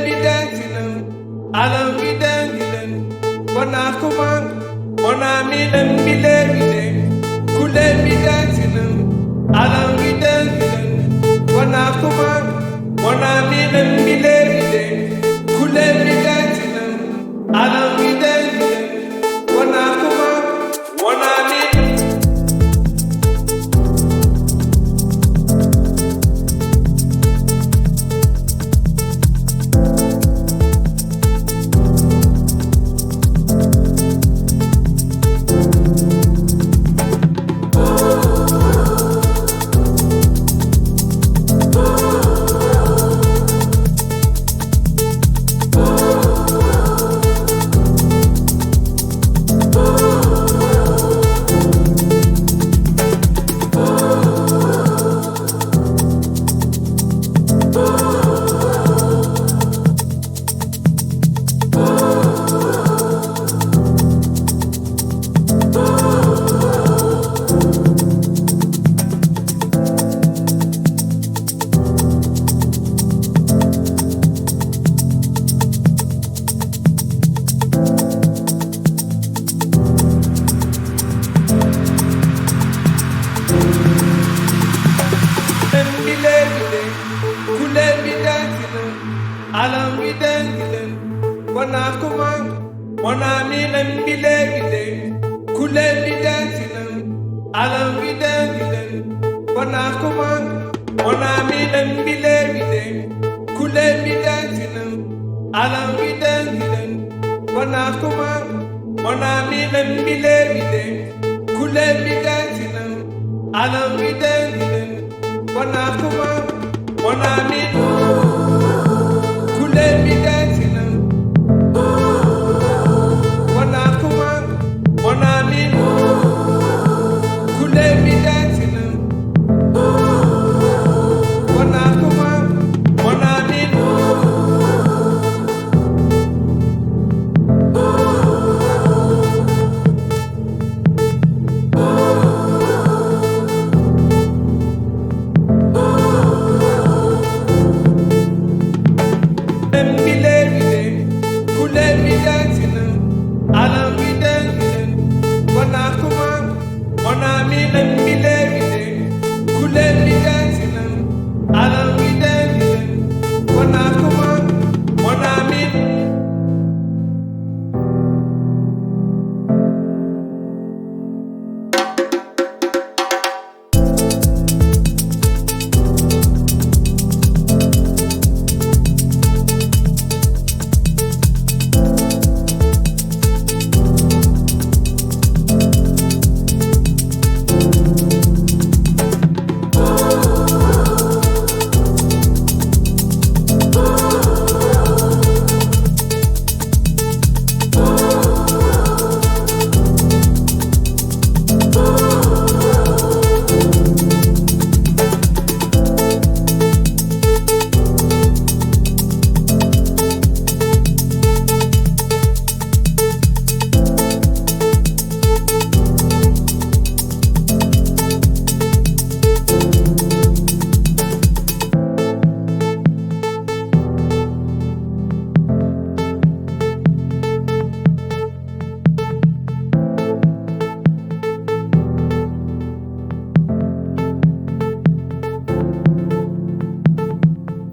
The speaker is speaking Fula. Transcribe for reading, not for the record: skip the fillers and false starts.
mi dancing, alam mi dancing, wana kumang, wana mi dem mi levide, kule mi dancing, alam mi dancing, wana kumang, wana mi dem mi levide, kule mi dancing, alam mi dancing, wana kumang, wana mi. Alam mi dancing, wana kumang, wana mi dem mi levide, kule mi dancing, alam mi dancing, wana kumang, wana mi dem mi levide, kule mi dancing, alam mi dancing, wana kumang, wana mi dem mi levide, kule mi dancing, alam mi dancing, wana kumang, wana mi. Let me dancing, wana kumang, wana mi, let me dancing, wana kumang, wana mi. When I